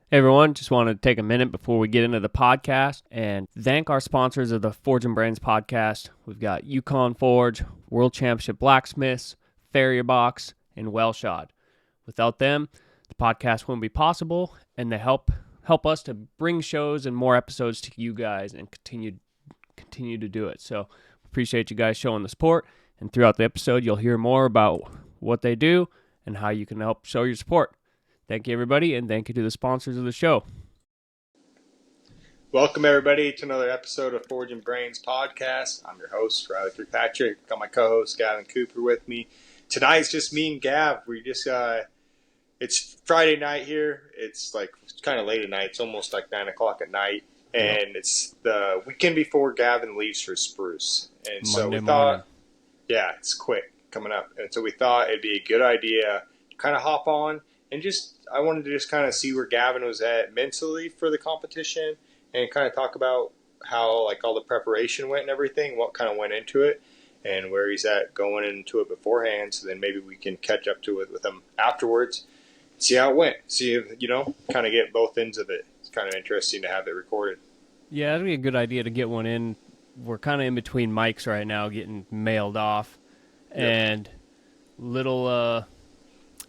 Hey everyone, just want to take a minute before we get into the podcast and thank our sponsors of the Forge and Brains podcast. We've got Yukon Forge, World Championship Blacksmiths, Farrier Box, and Wellshod. Without them, the podcast wouldn't be possible, and they help us to bring shows and more episodes to you guys and continue to do it. So appreciate you guys showing the support, and throughout the episode, you'll hear more about what they do and how you can help show your support. Thank you, everybody, and thank you to the sponsors of the show. Welcome, everybody, to another episode of Forge and Brains podcast. I'm your host, Riley Kirkpatrick. Got my co-host, Gavin Cooper, with me. Tonight's just me and Gav. We just, it's Friday night here. It's kind of late at night. It's almost like 9 o'clock at night. And It's the weekend before Gavin leaves for Spruce. And so we thought, yeah, it's quick coming up. And so we thought it'd be a good idea to kind of hop on and I wanted to just kind of see where Gavin was at mentally for the competition and kind of talk about how all the preparation went and everything, what kind of went into it, and where he's at going into it beforehand. So then maybe we can catch up to it with him afterwards, see how it went, see if, kind of get both ends of it. It's kind of interesting to have it recorded. Yeah, that'd be a good idea to get one in. We're kind of in between mics right now, getting mailed off, and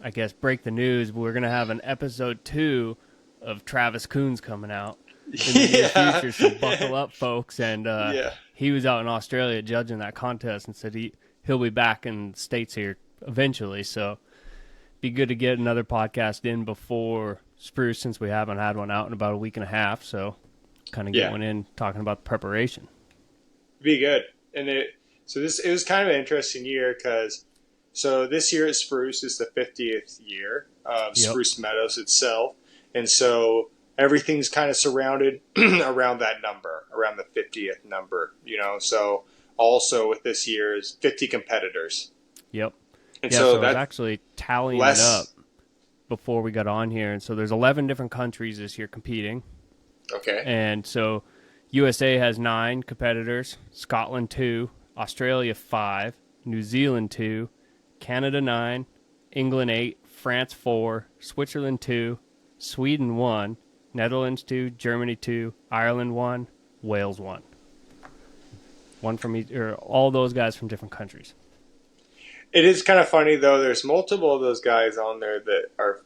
I guess break the news. We're going to have an episode 2 of Travis Coons coming out in the near future, so buckle up, folks. And he was out in Australia judging that contest and said he'll be back in the States here eventually. So be good to get another podcast in before Spruce, since we haven't had one out in about a week and a half. So kind of get one in talking about the preparation. Be good. And it was kind of an interesting year because so this year at Spruce is the 50th year of Spruce Meadows itself. And so everything's kind of surrounded around that number, around the 50th number, So also with this year is 50 competitors. Yep. And so I was actually tallying it up before we got on here. And so there's 11 different countries this year competing. Okay. And so USA has 9 competitors, Scotland 2, Australia 5, New Zealand 2, Canada 9, England 8, France 4, Switzerland 2, Sweden 1, Netherlands 2, Germany 2, Ireland 1, Wales 1. One from each, or all those guys from different countries. It is kind of funny, though. There's multiple of those guys on there that are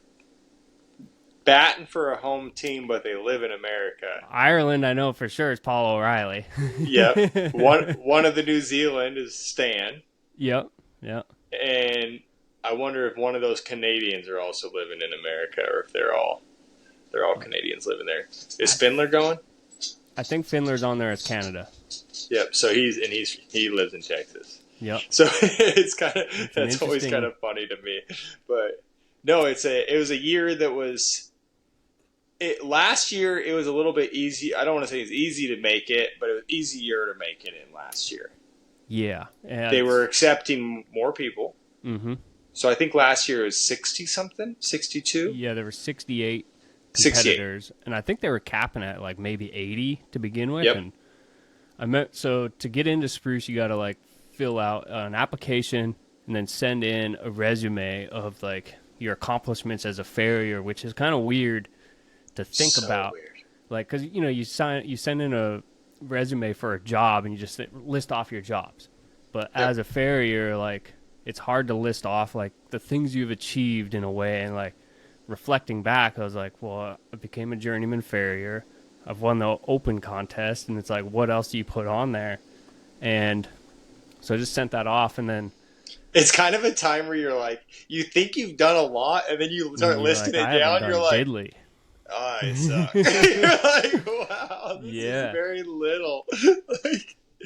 batting for a home team, but they live in America. Ireland, I know for sure, is Paul O'Reilly. Yep. One of the New Zealand is Stan. Yep. And I wonder if one of those Canadians are also living in America, or if they're all Canadians living there. Is Findler going? I think Findler's on there as Canada. Yep. So he lives in Texas. Yep. So that's always kind of funny to me. But no, it was a year that was. Last year it was a little bit easy. I don't want to say it's easy to make it, but it was easier to make it in last year. Yeah. They were accepting more people. Mm-hmm. So I think last year was 60-something, 62? Yeah, there were 68 competitors. 68. And I think they were capping at maybe 80 to begin with. Yep. And so to get into Spruce, you got to fill out an application and then send in a resume of your accomplishments as a farrier, which is kind of weird to think about. Weird. Because you send in a resume for a job and you just list off your jobs, but as a farrier, it's hard to list off the things you've achieved in a way. And reflecting back, I was well, I became a journeyman farrier, I've won the open contest, and it's what else do you put on there? And so I just sent that off, and then it's kind of a time where you're you think you've done a lot, and then you start listing it down, you're diddly. I suck. You're wow, this is very little.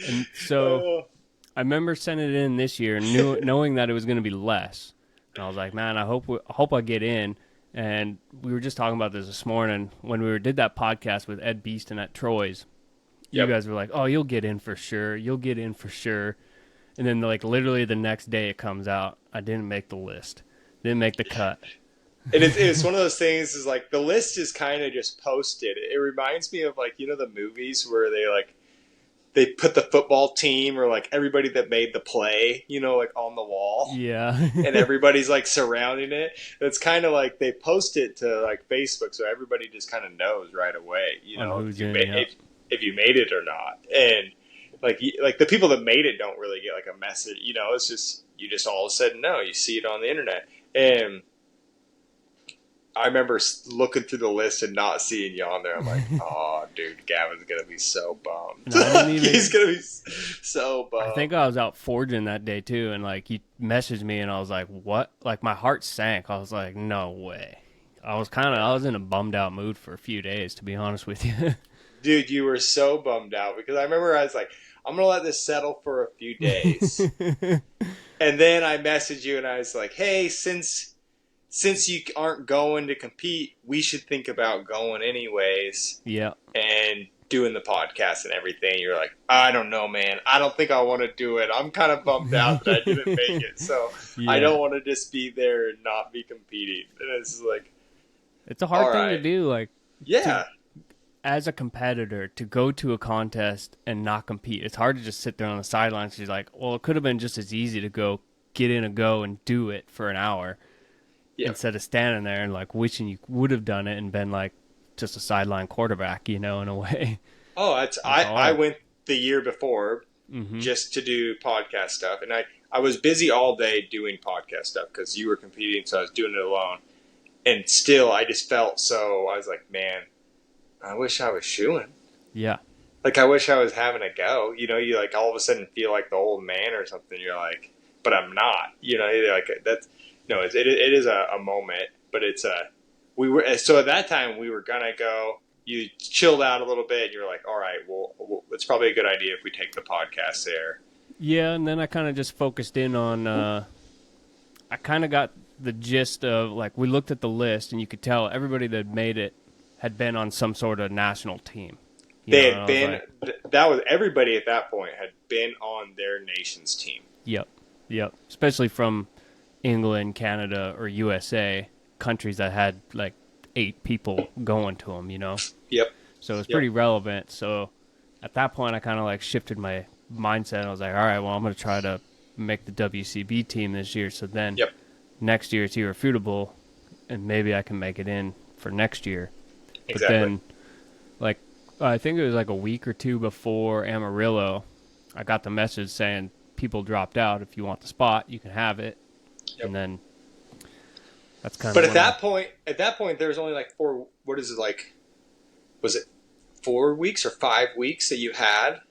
And so I remember sending it in this year, knowing that it was going to be less. And I was man, I hope I get in. And we were just talking about this morning when we did that podcast with Ed Beeston at Troy's. You guys were oh, you'll get in for sure. You'll get in for sure. And then literally the next day it comes out, I didn't make the list. Didn't make the cut. And it's one of those things is the list is kind of just posted. It reminds me of the movies where they put the football team or like everybody that made the play, like on the wall, Yeah. and everybody's like surrounding it. It's kind of like they post it to like Facebook, so everybody just kind of knows right away, On who's in, if you made it or not. And like the people that made it don't really get like a message, it's just you just all of a sudden know, you see it on the internet. And I remember looking through the list and not seeing you on there. I'm like, oh, dude, Gavin's gonna be so bummed. He's gonna be so bummed. I think I was out forging that day too, and like he messaged me, and I was like, "What?" Like my heart sank. I was like, "No way." I was in a bummed out mood for a few days, to be honest with you. Dude, you were so bummed out because I remember I was like, I'm gonna let this settle for a few days, and then I messaged you and I was like, hey, since you aren't going to compete, we should think about going anyways. Yeah. And doing the podcast and everything. You're like, I don't know, man. I don't think I want to do it. I'm kind of bummed out that I didn't make it. So yeah. I don't want to just be there and not be competing. And it's like, it's a hard thing to do. Like, yeah. As a competitor, to go to a contest and not compete, it's hard to just sit there on the sidelines. She's like, well, it could have been just as easy to go get in a go and do it for an hour. Yep. Instead of standing there and like wishing you would have done it and been like just a sideline quarterback, in a way. Oh, I went the year before just to do podcast stuff, and I was busy all day doing podcast stuff because you were competing, so I was doing it alone. And still, I just felt so. I was like, man, I wish I was shooing. Yeah. Like I wish I was having a go. You like all of a sudden feel like the old man or something. You're like, but I'm not. Like that's. No, it is a moment, but it's so at that time we were gonna go. You chilled out a little bit. And you were like, all right, well, it's probably a good idea if we take the podcast there. Yeah, and then I kind of just focused in on. I kind of got the gist of like we looked at the list and you could tell everybody that made it had been on some sort of national team. They had been. That was everybody at that point had been on their nation's team. Yep. Especially from England, Canada, or USA, countries that had like 8 people going to them, Yep. So it's pretty relevant. So at that point, I kind of like shifted my mindset. I was like, all right, well, I'm going to try to make the WCB team this year. So then next year it's irrefutable, and maybe I can make it in for next year. Exactly. But then, like, I think it was like a week or two before Amarillo, I got the message saying people dropped out. If you want the spot, you can have it. And then that's kind of. But at that point, there was only like 4. What is it like? Was it 4 weeks or 5 weeks that you had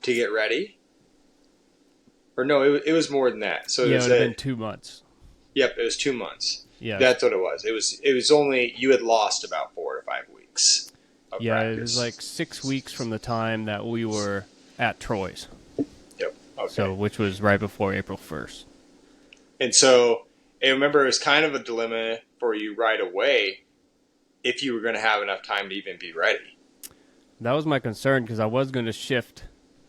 to get ready? Or no, it was more than that. So it would have been 2 months. Yep, it was 2 months. Yeah, that's what it was. It was only you had lost about 4 to 5 weeks. Of practice. It was like 6 weeks from the time that we were at Troy's. Yep. Okay. So which was right before April 1st. And so I remember it was kind of a dilemma for you right away if you were going to have enough time to even be ready. That was my concern because I was going to shift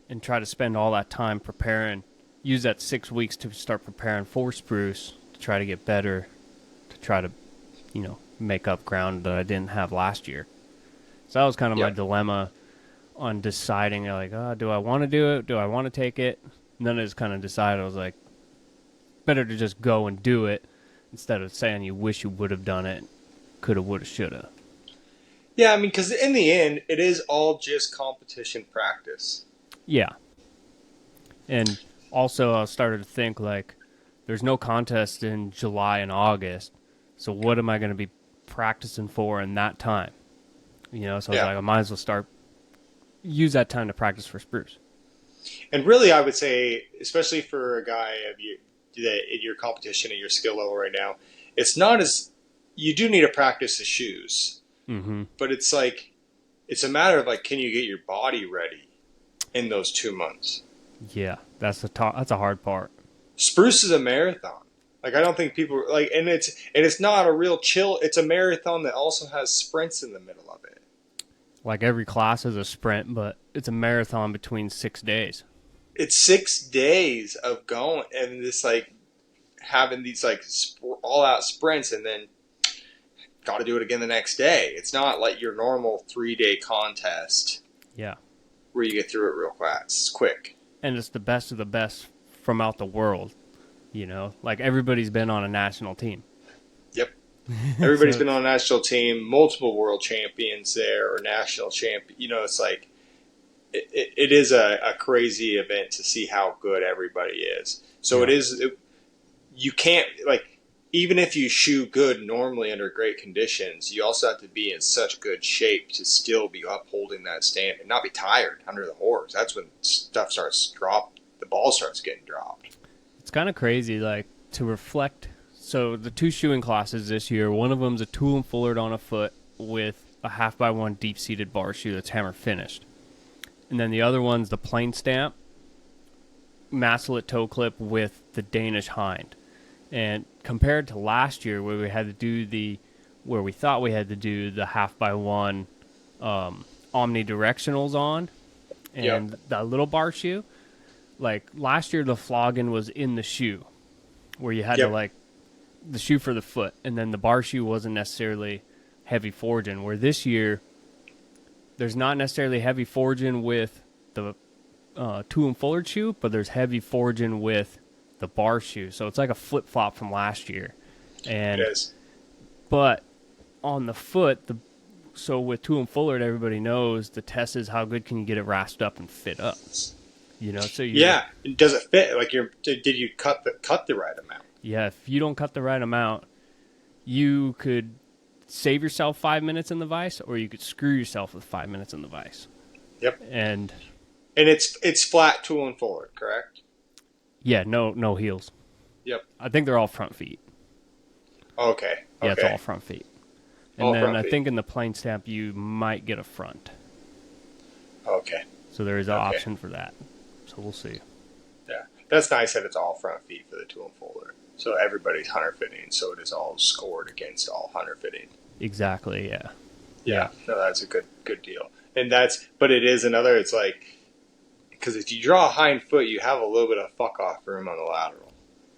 and try to spend all that time preparing, use that 6 weeks to start preparing for Spruce, to try to get better, to try to, make up ground that I didn't have last year. So that was kind of my dilemma on deciding, like, do I want to do it? Do I want to take it? And then I just kind of decided, I was like, better to just go and do it instead of saying you wish you would have done it, coulda, woulda, shoulda. Yeah, I mean, because in the end, it is all just competition practice. Yeah. And also I started to think, like, there's no contest in July and August, so what am I going to be practicing for in that time? So I was like, I might as well use that time to practice for Spruce. And really, I would say, especially for a guy of you, that in your competition and your skill level right now, it's not as you do need to practice the shoes, but it's like it's a matter of like, can you get your body ready in those 2 months? Yeah, that's a hard part. Spruce is a marathon. Like I don't think people like, and it's not a real chill. It's a marathon that also has sprints in the middle of it. Like every class is a sprint, but it's a marathon between 6 days. It's 6 days of going and this like having these like all out sprints and then got to do it again the next day. It's not like your normal 3-day contest. Yeah. where you get through it real fast. It's quick. And it's the best of the best from out the world. Like everybody's been on a national team. Yep. Everybody's So been on a national team, multiple world champions there or national champion. It's like it is a crazy event to see how good everybody is. So Yeah. you can't, like, even if you shoe good normally under great conditions, you also have to be in such good shape to still be upholding that standard, not be tired under the horse. That's when stuff starts to drop. The ball starts getting dropped. It's kind of crazy, like, to reflect. So the 2 shoeing classes this year, one of them's a tool and fullard on a foot with a 1/2x1 deep-seated bar shoe that's hammer finished. And then the other one's the plain stamp masslet toe clip with the Danish hind. And compared to last year where we had to do where we thought we had to do the 1/2x1 omnidirectionals on and the little bar shoe, like last year the flogging was in the shoe where you had to like the shoe for the foot, and then the bar shoe wasn't necessarily heavy forging, where this year there's not necessarily heavy forging with the tool and fullard shoe, but there's heavy forging with the bar shoe. So it's like a flip-flop from last year. And It is. But on the foot, so with tool and fullard, everybody knows the test is how good can you get it rasped up and fit up. So Does it fit? Like, did you cut the right amount? Yeah, if you don't cut the right amount, you could save yourself 5 minutes in the vise, or you could screw yourself with 5 minutes in the vise. Yep. And it's flat tool and fullard, correct? Yeah, no heels. Yep. I think they're all front feet. Okay. Yeah, it's all front feet. And All then front I feet. think in the plain stamp you might get a front. Okay. So there is an option for that. So we'll see. Yeah. That's nice that it's all front feet for the tool and fullard. So everybody's hunter fitting, so it is all scored against all hunter fitting. Exactly, yeah. Yeah. No, that's a good deal. But it is another, it's like, because if you draw a hind foot, you have a little bit of fuck off room on the lateral.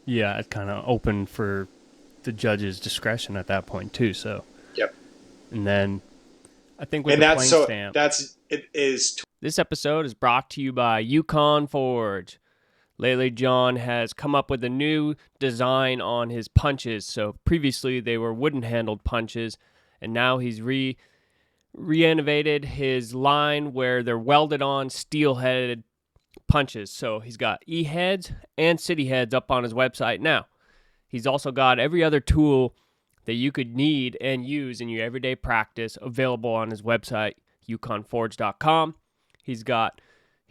Yeah, it's kind of open for the judge's discretion at that point too. So. Yep. And then I think with the plain stamp. This episode is brought to you by Yukon Forge. Lately, John has come up with a new design on his punches. So previously they were wooden-handled punches, and now he's re-innovated his line where they're welded-on steel-headed punches. So he's got E-heads and city heads up on his website now. He's also got every other tool that you could need and use in your everyday practice available on his website, yukonforge.com. He's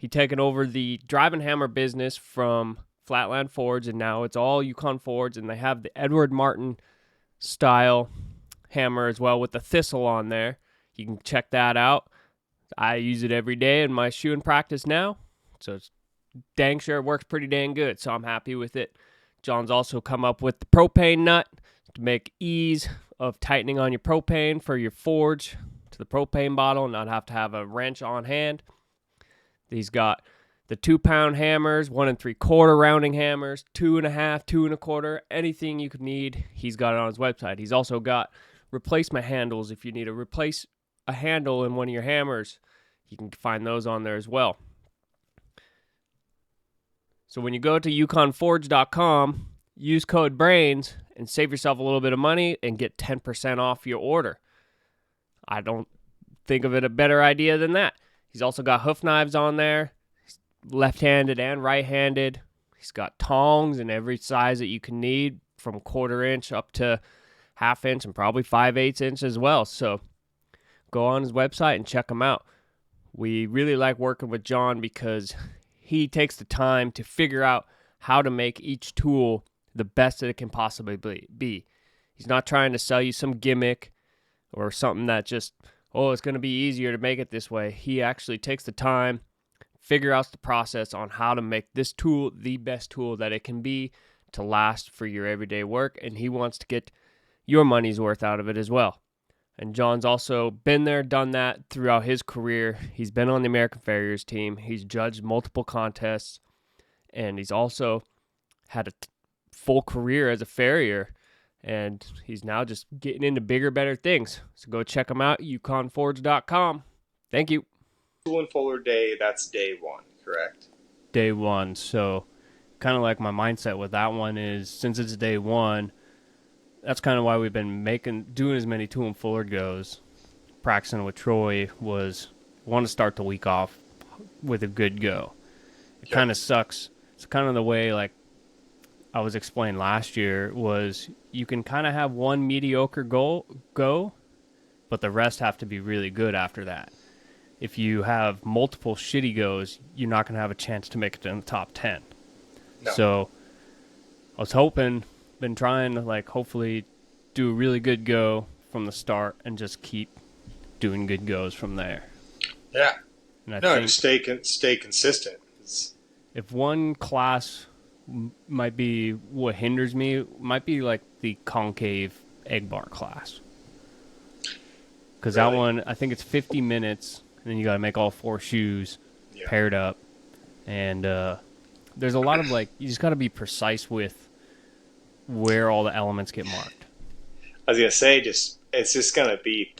taken over the drive and hammer business from Flatland Forge, and now it's all Yukon Forge, and they have the Edward Martin style hammer as well with the thistle on there. You can check that out. I use it every day in my shoeing practice now, so it's dang sure it works pretty dang good, so I'm happy with it. John's also come up with the propane nut to make ease of tightening on your propane for your forge to the propane bottle and not have to have a wrench on hand. He's got the 2-pound hammers, 1 3/4 rounding hammers, 2.5, 2 1/4, anything you could need. He's got it on his website. He's also got replacement handles. If you need to replace a handle in one of your hammers, you can find those on there as well. So when you go to yukonforge.com, use code BRAINS and save yourself a little bit of money and get 10% off your order. I don't think of it a better idea than that. He's also got hoof knives on there, left-handed and right-handed. He's got tongs in every size that you can need, from 1/4 inch up to 1/2 inch and probably 5/8 inch as well. So go on his website and check him out. We really like working with John because he takes the time to figure out how to make each tool the best that it can possibly be. He's not trying to sell you some gimmick or something that just, it's going to be easier to make it this way. He actually takes the time, figure out the process on how to make this tool the best tool that it can be to last for your everyday work, and he wants to get your money's worth out of it as well. And John's also been there, done that throughout his career. He's been on the American Farriers team. He's judged multiple contests, and he's also had a full career as a farrier. And he's now just getting into bigger, better things. So go check him out, yukonforge.com. Thank you. tool and fuller day, that's day one, correct? Day one. So kind of like my mindset with that one is, since it's day one, that's kind of why we've been doing as many tool and fuller goes. Practicing with Troy was want to start the week off with a good go. It kind of sucks. It's kind of the way, like I was explained last year, was you can kind of have one mediocre go, but the rest have to be really good after that. If you have multiple shitty goes, you're not going to have a chance to make it in the top 10. No. So I was been trying to like hopefully do a really good go from the start and just keep doing good goes from there. Yeah. And I think stay consistent. If one class might be what hinders me, might be like the concave egg bar class. Because that one, I think it's 50 minutes, and then you got to make all 4 shoes paired up. And there's a lot of like, you just got to be precise with where all the elements get marked. I was going to say, it's just going to be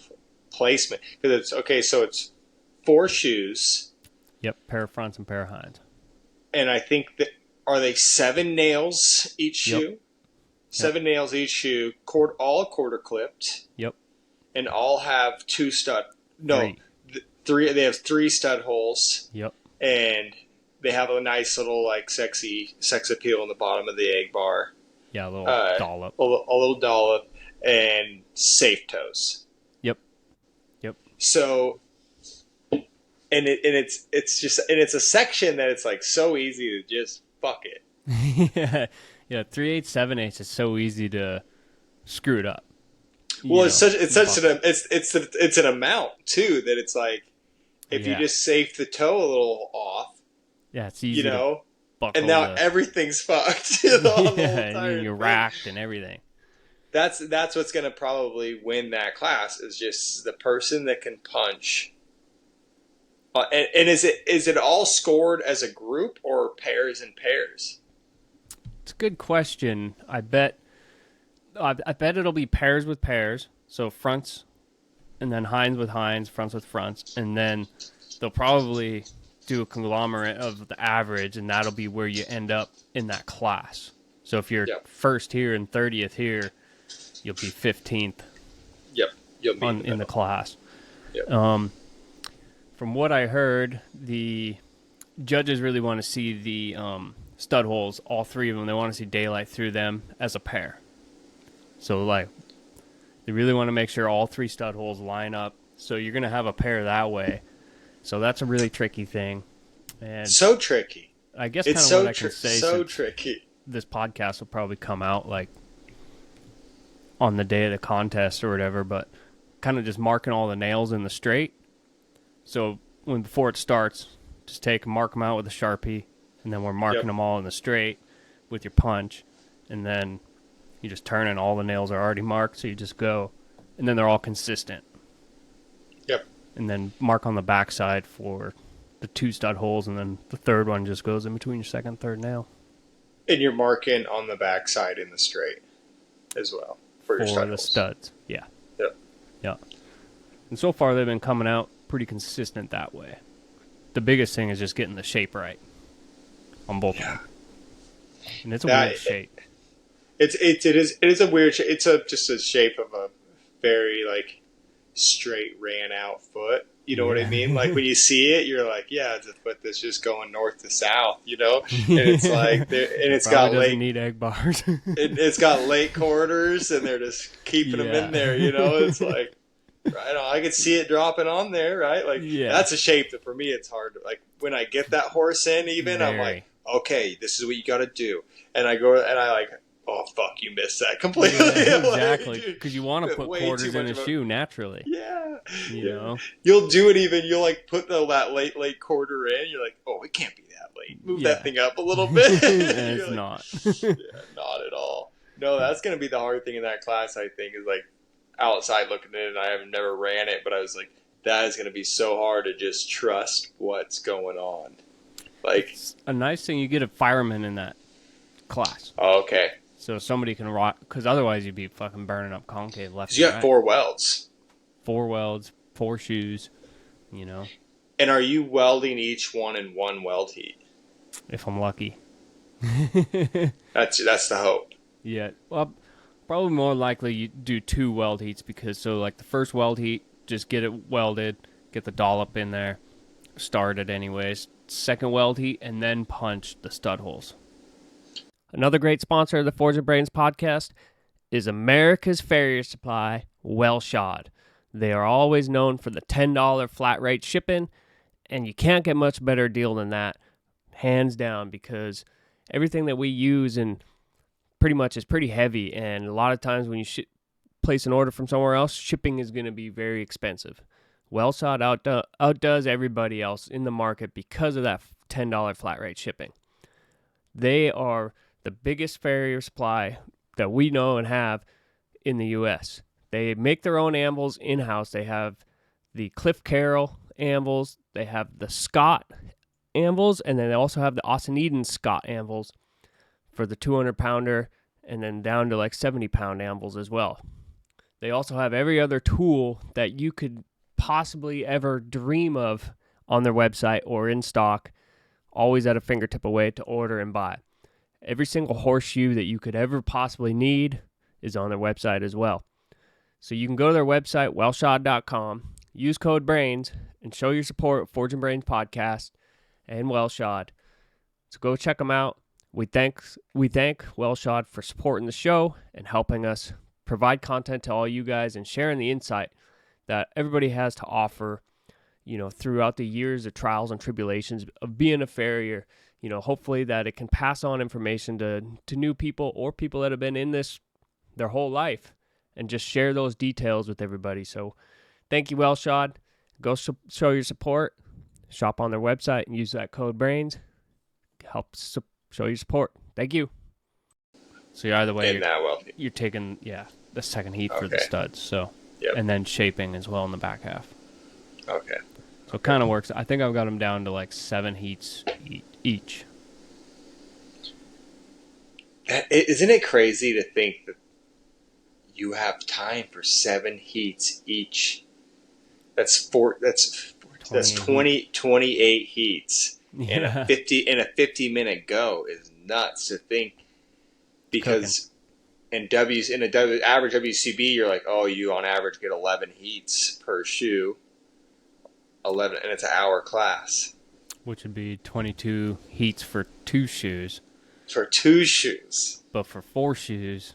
placement. Because it's, okay, so it's 4 shoes. Yep, pair of fronts and pair of hinds. And I think that, are they 7 nails each shoe? Yep. 7 nails each shoe, all quarter clipped. Yep. And all have 2 stud. No, 3. They have 3 stud holes. Yep. And they have a nice little like sex appeal in the bottom of the egg bar. Yeah, a little dollop. A little dollop and safe toes. Yep. So, and it's a section that it's like so easy to just fuck it. yeah. 3/8, 7/8 is so easy to screw it up. Well, it's an amount too that it's like if you just safe the toe a little off. Yeah, it's easy. To and now everything's fucked. And you're racked and everything. That's what's going to probably win that class is just the person that can punch. And is it all scored as a group or pairs and pairs? It's a good question. I bet it'll be pairs with pairs. So fronts, and then hinds with hinds, fronts with fronts, and then they'll probably do a conglomerate of the average, and that'll be where you end up in that class. So if you're first here and 30th here, you'll be 15th. Yep, you'll be in the class. Yep. From what I heard, the judges really want to see the stud holes, all 3 of them. They want to see daylight through them as a pair. So, like, they really want to make sure all 3 stud holes line up. So you're going to have a pair that way. So that's a really tricky thing. And so tricky. I guess kind of what I can say. So tricky. This podcast will probably come out, like, on the day of the contest or whatever, but kind of just marking all the nails in the straight. So before it starts, just mark them out with a Sharpie, and then we're marking them all in the straight with your punch, and then you just turn and all the nails are already marked, so you just go, and then they're all consistent. Yep. And then mark on the backside for the 2 stud holes, and then the 3rd one just goes in between your 2nd and 3rd nail. And you're marking on the backside in the straight as well for your stud holes. Studs. Yeah. Yep. Yeah. And so far they've been coming out pretty consistent that way. The biggest thing is just getting the shape right on both of them. And it's a weird shape. It is a weird shape. It's just a shape of a very like straight ran out foot. You know what I mean? Like when you see it, you're like, yeah, it's a foot that's just going north to south. You know, and it's like, and it's got doesn't need egg bars. It's got late quarters, and they're just keeping them in there. You know, it's like. Right on. I could see it dropping on there, right? Like that's a shape that for me it's hard to like when I get that horse in I'm like, okay, this is what you got to do. And I go and I like, oh fuck, you missed that completely. Yeah, exactly. Because you want to put quarters in a shoe naturally. Yeah. You know. You'll do it you'll like put that late quarter in. You're like, oh, it can't be that late. Move that thing up a little bit. And it's not. Not at all. No, that's gonna be the hard thing in that class, I think, is like outside looking at it, and I have never ran it, but I was like, that is going to be so hard to just trust what's going on. Like, it's a nice thing, you get a fireman in that class. Oh, okay. So somebody can rock, because otherwise you'd be fucking burning up concave left. You got 4 welds. 4 welds, 4 shoes, you know. And are you welding each one in one weld heat? If I'm lucky. That's the hope. Yeah. Well, probably more likely you do 2 weld heats because like the first weld heat, just get it welded, get the dollop in there, start it anyways. Second weld heat, and then punch the stud holes. Another great sponsor of the Forge and Brains podcast is America's Farrier Supply, Wellshod. They are always known for the $10 flat rate shipping, and you can't get much better deal than that, hands down, because everything that we use and pretty much is pretty heavy, and a lot of times when you place an order from somewhere else, shipping is going to be very expensive. Wellshod outdoes everybody else in the market because of that $10 flat rate shipping. They are the biggest farrier supply that we know and have in the U.S. They make their own anvils in-house. They have the Cliff Carroll anvils. They have the Scott anvils, and then they also have the Austin Eden Scott anvils for the 200-pounder, and then down to like 70-pound anvils as well. They also have every other tool that you could possibly ever dream of on their website or in stock, always at a fingertip away to order and buy. Every single horseshoe that you could ever possibly need is on their website as well. So you can go to their website, wellshod.com, use code BRAINS, and show your support of Forge and Brains podcast and Wellshod. So go check them out. We thank Wellshod for supporting the show and helping us provide content to all you guys and sharing the insight that everybody has to offer, throughout the years of trials and tribulations of being a farrier. Hopefully that it can pass on information to new people or people that have been in this their whole life and just share those details with everybody. So thank you, Wellshod. Go show your support. Shop on their website and use that code BRAINS. Help show your support. Thank you. So either way, you're taking the second heat for the studs. So and then shaping as well in the back half. Okay. So it kind of works. I think I've got them down to like 7 heats each. Isn't it crazy to think that you have time for 7 heats each? That's 28 heats in a 50-minute go is nuts to think, because average WCB you're like, oh, you on average get 11 heats per shoe. 11, and it's an hour class, which would be 22 heats for 2 shoes. For 2 shoes, but for 4 shoes,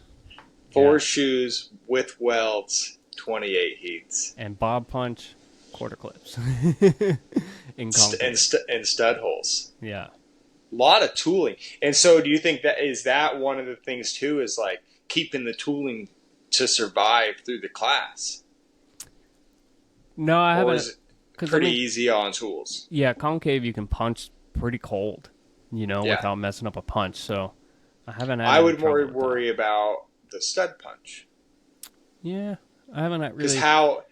4 shoes with welds, 28 heats, and bob punch, quarter clips, and stud holes. Yeah, a lot of tooling. And so, do you think that one of the things too is like keeping the tooling to survive through the class? No, I haven't. Pretty easy on tools. Yeah, concave you can punch pretty cold, without messing up a punch. So I haven't had. I would more worry about the stud punch. Yeah, I haven't really. Because how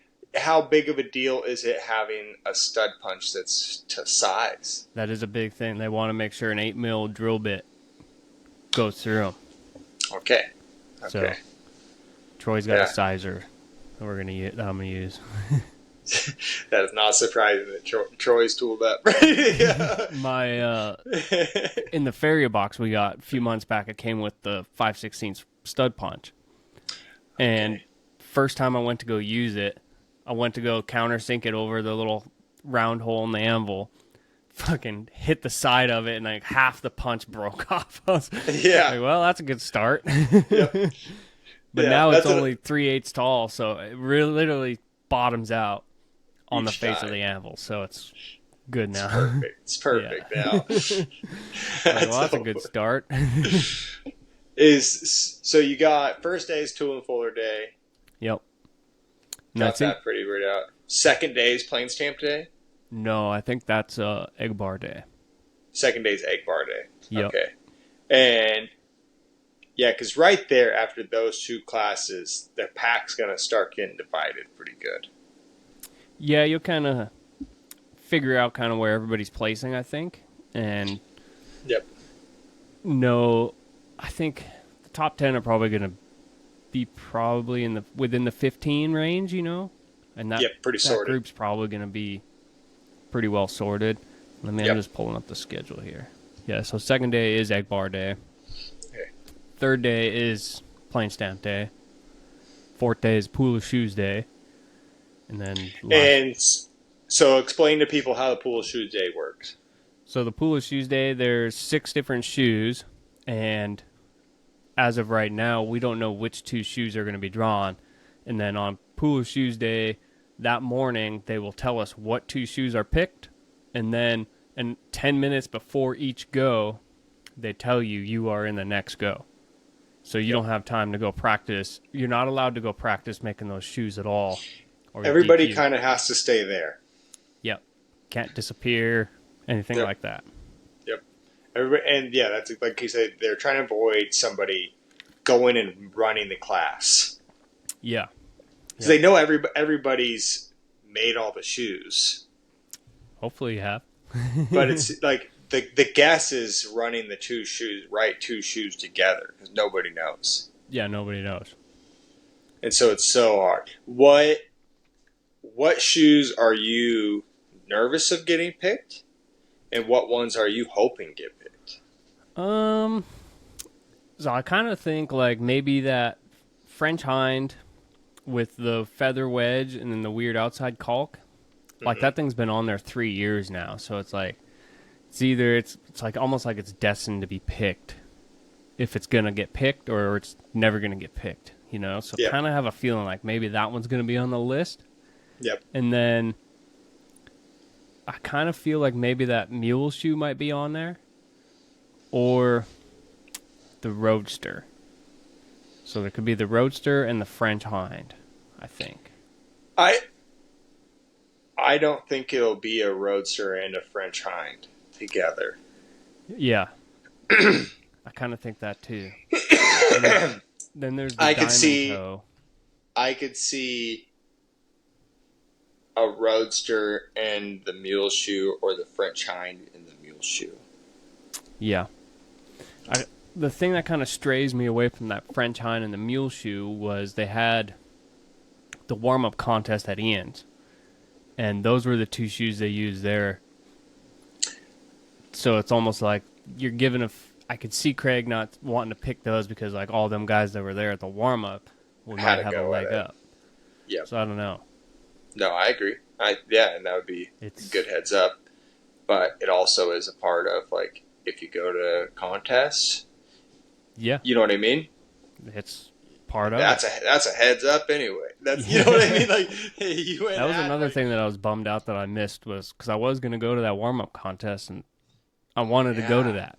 big of a deal is it having a stud punch that's to size? That is a big thing. They want to make sure an 8 mm drill bit goes through them. Okay. So Troy's got a sizer that I'm gonna use. That is not surprising that Troy's tooled up. My in the Farrier box we got a few months back, it came with the 5/16 stud punch. And first time I went to go use it, I went to go countersink it over the little round hole in the anvil. Fucking hit the side of it, and like half the punch broke off. I was like, well, that's a good start. But now it's only 3/8 tall, so it really literally bottoms out on the face of the anvil, so it's good now. It's perfect now. Well, that's a good start. So you got first day is tool and fuller day. Yep. Got that pretty weird out. Second day is plain stamp day? No, I think that's egg bar day. Second day is egg bar day. Yep. Okay. And because right there after those 2 classes, the pack's going to start getting divided pretty good. Yeah, you'll kind of figure out kind of where everybody's placing, I think. And no, I think the top 10 are probably going to be within the 15 range, And that, pretty that sorted. group's probably going to be pretty well sorted. I'm just pulling up the schedule here. Yeah, so second day is egg bar day. Okay. Third day is plain stamp day. Fourth day is pool of shoes day. And then so explain to people how the pool of shoes day works. So the pool of shoes day, there's 6 different shoes, and as of right now, we don't know which 2 shoes are going to be drawn. And then on pool of shoes day, that morning, they will tell us what 2 shoes are picked, and then 10 minutes before each go, they tell you are in the next go. So you don't have time to go practice. You're not allowed to go practice making those shoes at all. Everybody kind of has to stay there. Yep. Can't disappear, anything like that. Yep. And yeah, that's like you said, they're trying to avoid somebody going and running the class. Yeah. Because they know everybody's made all the shoes. Hopefully you have. But it's like the guess is running the 2 shoes together because nobody knows. Yeah, nobody knows. And so it's so hard. What shoes are you nervous of getting picked? And what ones are you hoping get picked? So I kind of think like maybe that French hind with the feather wedge and then the weird outside caulk. Like that thing's been on there 3 years now, so it's like it's like almost like it's destined to be picked. If it's gonna get picked or it's never gonna get picked, you know. So kind of have a feeling like maybe that one's gonna be on the list. Yep. And then I kind of feel like maybe that mule shoe might be on there, or the roadster. So there could be the roadster and the French hind, I think. I don't think it'll be a roadster and a French hind together. Yeah. I kind of think that too. Then there's the diamond toe. I could see a roadster and the mule shoe, or the French hind and the mule shoe. Yeah. The thing that kind of strays me away from that French hind and the mule shoe was they had the warm-up contest at Ian's. And those were the 2 shoes they used there. So it's almost like you're given I could see Craig not wanting to pick those because like all them guys that were there at the warm-up might have a leg up. Yeah. So I don't know. No, I agree. And that would be a good heads up. But it also is a part of like if you go to contests. Yeah. You know what I mean? It's part of that's it. That's a heads up anyway. You know what I mean? Like that was another thing that I was bummed out that I missed was because I was going to go to that warm-up contest and I wanted to go to that.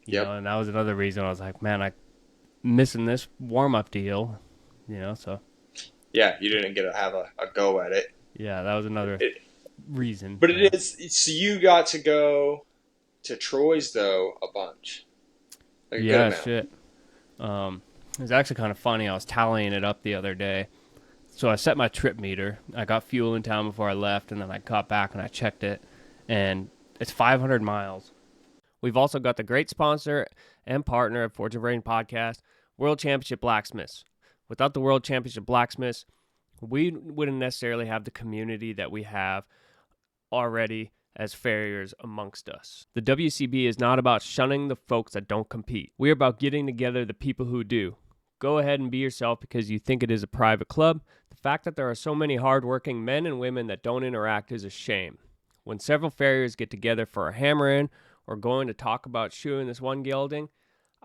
You know, and that was another reason I was like, man, I'm missing this warm-up deal. You know, so. Yeah, you didn't get to have a go at it. Yeah, that was another reason. But it is. So you got to go to Troy's though a bunch. Like shit. It was actually kind of funny. I was tallying it up the other day. So I set my trip meter. I got fuel in town before I left, and then I got back and I checked it, and it's 500 miles. We've also got the great sponsor and partner of Forge and Brain Podcast, World Championship Blacksmiths. Without the World Championship Blacksmiths, we wouldn't necessarily have the community that we have already as farriers amongst us. The WCB is not about shunning the folks that don't compete. We're about getting together the people who do. Go ahead and be yourself because you think it is a private club. The fact that there are so many hardworking men and women that don't interact is a shame. When several farriers get together for a hammer-in or going to talk about shoeing this one gelding,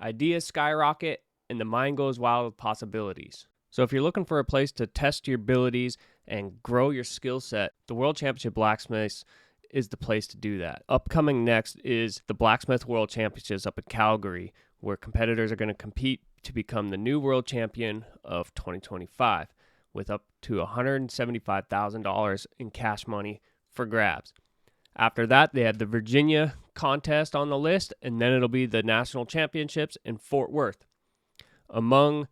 ideas skyrocket and the mind goes wild with possibilities. So if you're looking for a place to test your abilities and grow your skill set, the World Championship Blacksmiths is the place to do that. Upcoming next is the Blacksmith World Championships up in Calgary, where competitors are going to compete to become the new world champion of 2025 with up to $175,000 in cash money for grabs. After that, they have the Virginia contest on the list, and then it'll be the national championships in Fort Worth. Among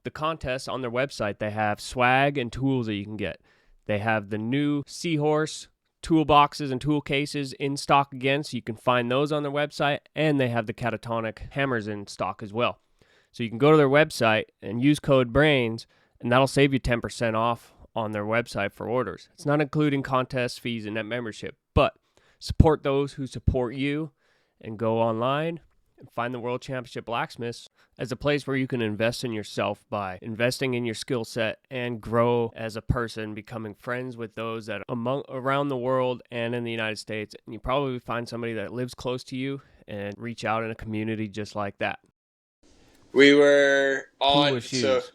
the contests on their website, they have swag and tools that you can get. They have the new Seahorse toolboxes and tool cases in stock again, so you can find those on their website, and they have the catatonic hammers in stock as well. So you can go to their website and use code BRAINS, and that'll save you 10% off on their website for orders. It's not including contest fees and net membership, but support those who support you, and go online and find the World Championship Blacksmiths as a place where you can invest in yourself by investing in your skill set and grow as a person, becoming friends with those that are around the world and in the United States. And you probably find somebody that lives close to you and reach out in a community just like that. We were on Pool of shoes.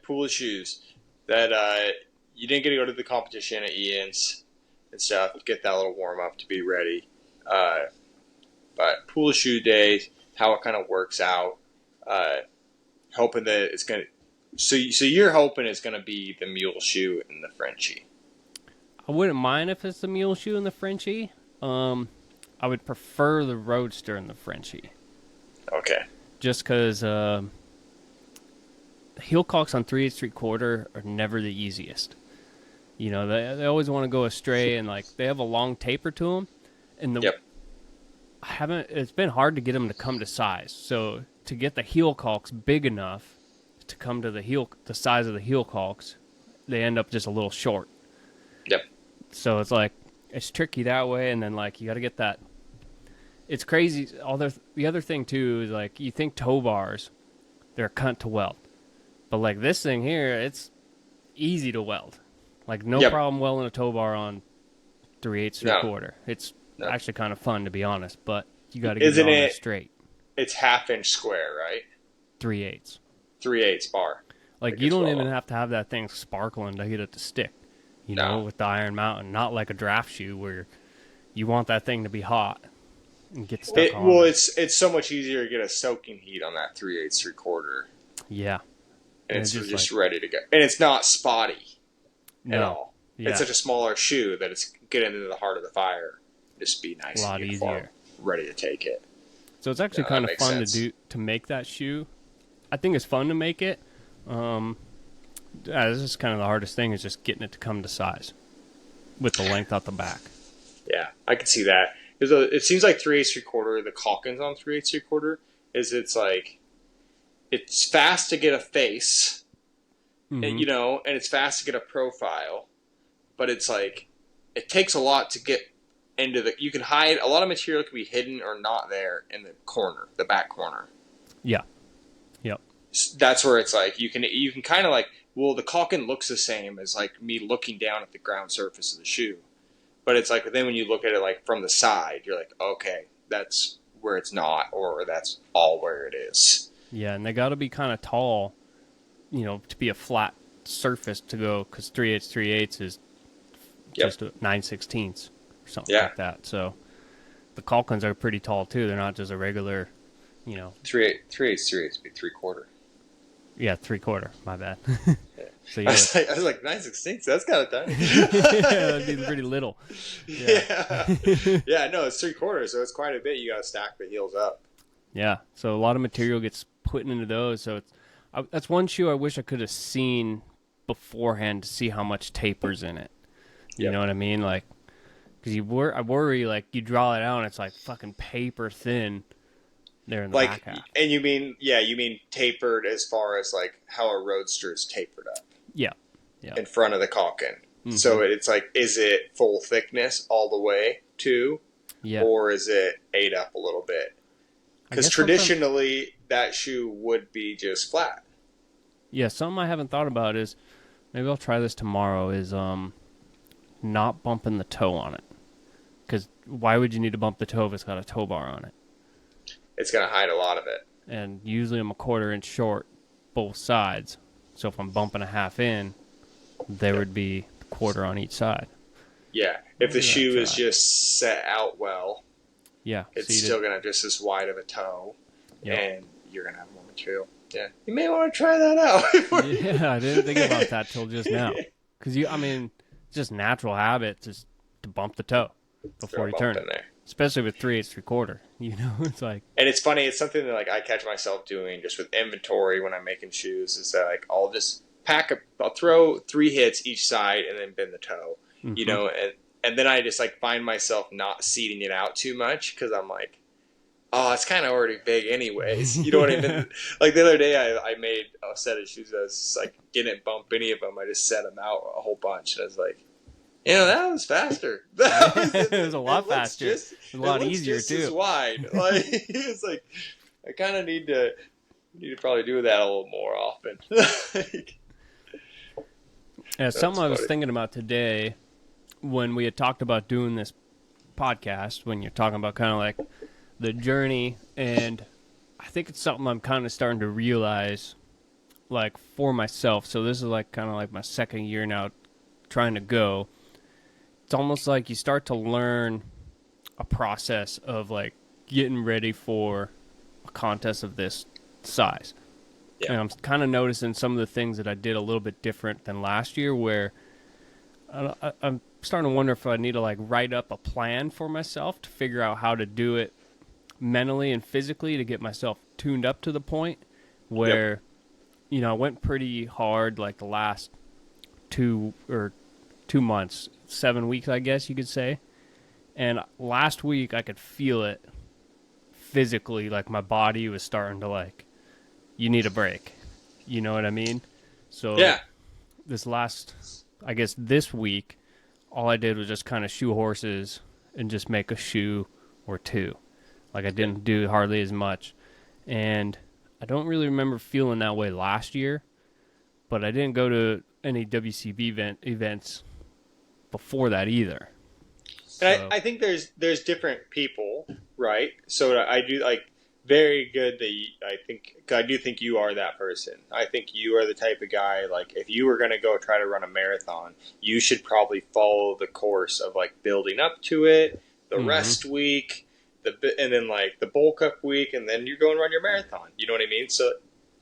Pool of shoes. That you didn't get to go to the competition at Ian's and stuff, get that little warm up to be ready. But pool of shoe day, how it kind of works out. Hoping that it's gonna. So you're hoping it's gonna be the mule shoe and the Frenchie. I wouldn't mind if it's the mule shoe and the Frenchie. I would prefer the Roadster and the Frenchie. Okay. Just because heel calks on 3/8 3/4 are never the easiest. You know, they always want to go astray, and like they have a long taper to them, and it's been hard to get them to come to size. So to get the heel caulks big enough to come to the size of the heel caulks, they end up just a little short. Yep. So it's like it's tricky that way, and then like you got to get that. It's crazy. The other thing too is like you think tow bars, they're a cunt to weld, but like this thing here, it's easy to weld. Like no problem welding a tow bar on 3/8 3/4. It's actually kind of fun to be honest, but you got to get it on there straight. It's 1/2 inch square, right? 3/8. 3/8 bar. Like you don't even have to have that thing sparkling to get it to stick. You know, with the Iron Mountain, not like a draft shoe where you want that thing to be hot and get stuck on. Well, it's so much easier to get a soaking heat on that 3/8 3/4. Yeah. And it's just like, ready to go. And it's not spotty at all. Yeah. It's such a smaller shoe that it's getting into the heart of the fire. Just be nice, a lot and uniform, easier, ready to take it. So it's actually kind of fun to make that shoe. I think it's fun to make it. This is kind of the hardest thing is just getting it to come to size with the length out the back. Yeah, I can see that. It seems like 3/8 3/4. The Calkins on 3/8 3/4 it's like it's fast to get a face, and, and it's fast to get a profile, but it's like it takes a lot to get into the. You can hide a lot of material can be hidden or not there in the corner, the back corner. Yeah. Yep. That's where it's like you can kind of like. Well, the caulking looks the same as like me looking down at the ground surface of the shoe, but it's like then when you look at it like from the side, you're like, okay, that's where it's not, or that's all where it is. Yeah, and they got to be kind of tall, to be a flat surface to go because 3/8 3/8 is just 9/16 or something like that. So the caulkins are pretty tall too. They're not just a regular, 3/8 3/8 be 3/4. Yeah, 3/4. My bad. So I was like 9/16. That's kind of tiny. Yeah, that'd be pretty little. Yeah. Yeah. No, it's 3/4, so it's quite a bit. You got to stack the heels up. Yeah. So a lot of material gets put into those. So that's one shoe I wish I could have seen beforehand to see how much taper's in it. You know what I mean? Like, because I worry like you draw it out and it's like fucking paper thin. There in the back half. And you mean tapered as far as like how a Roadster is tapered up. Yeah. In front of the caulking. Mm-hmm. So it's like, is it full thickness all the way to? Yeah. Or is it ate up a little bit? Because traditionally that shoe would be just flat. Yeah, something I haven't thought about is, maybe I'll try this tomorrow, is not bumping the toe on it. Because why would you need to bump the toe if it's got a tow bar on it? It's going to hide a lot of it. And usually I'm a 1/4 inch short both sides. So if I'm bumping a half in, there would be a 1/4 on each side. Yeah. If the shoe is just set out well, it's still going to have just as wide of a toe. Yep. And you're going to have more material. Yeah. You may want to try that out. Yeah, I didn't think about that till just now. Because, it's just natural habit just to bump the toe before you turn it. Especially with 3/8 3/4, it's like. And it's funny. It's something that like I catch myself doing just with inventory when I'm making shoes. Is that like I'll just I'll throw 3 hits each side and then bend the toe, and then I just like find myself not seating it out too much because I'm like, oh, it's kind of already big anyways. You know what I mean? Like the other day, I made a set of shoes that I was just like didn't bump any of them. I just set them out a whole bunch, and I was like, That was faster. That was, It was a lot it looks faster. It just, was a it lot looks easier just as too. wide. Like it's like I kind of need to probably do that a little more often. Like, Yeah, that's something I was funny. thinking about today when we had talked about doing this podcast, when you're talking about kind of like the journey, and I think it's something I'm kind of starting to realize, like for myself. So this is like kind of like my second year now trying to go. It's almost like you start to learn a process of like getting ready for a contest of this size. Yeah. And I'm kind of noticing some of the things that I did a little bit different than last year, where I'm starting to wonder if I need to like write up a plan for myself to figure out how to do it mentally and physically to get myself tuned up to the point Yep. where, I went pretty hard like the last 2 months, 7 weeks, I guess you could say. And last week I could feel it physically, like my body was starting to like, you need a break. You know what I mean? So Yeah. this week, all I did was just kind of shoe horses and just make a shoe or two. Like I didn't do hardly as much. And I don't really remember feeling that way last year, but I didn't go to any WCB events before that either. And So, I think there's different people, right? So I do like very good that I do think you are that person. I think you are the type of guy like if you were going to go try to run a marathon, you should probably follow the course of like building up to it, the rest week, and then like the bulk up week, and then you go and run your marathon. You know what I mean? So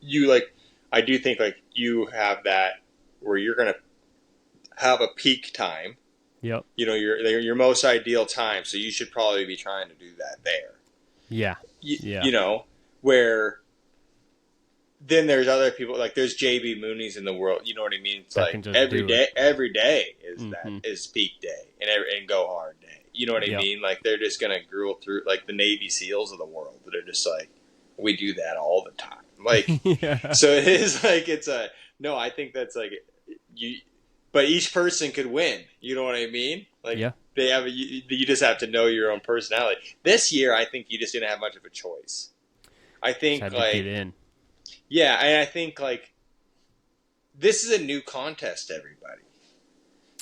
you like I do think like you have that where you're going to have a peak time. yep. Your most ideal time, so you should probably be trying to do that there. Yeah. Yeah. Where then there's other people like there's JB Mooney's in the world. You know what I mean? It's That can like just do it. every day is that Mm-hmm. is peak day and go hard day. You know what I Yep. mean? Like they're just gonna gruel through like the Navy SEALs of the world that are just like we do that all the time. Like Yeah. so it is like it's a no. I think that's like you. But each person could win. You know what I mean? Like Yeah. they have. You just have to know your own personality. This year, I think you just didn't have much of a choice. I Just think had to like get in. yeah, and I think like this is a new contest to everybody.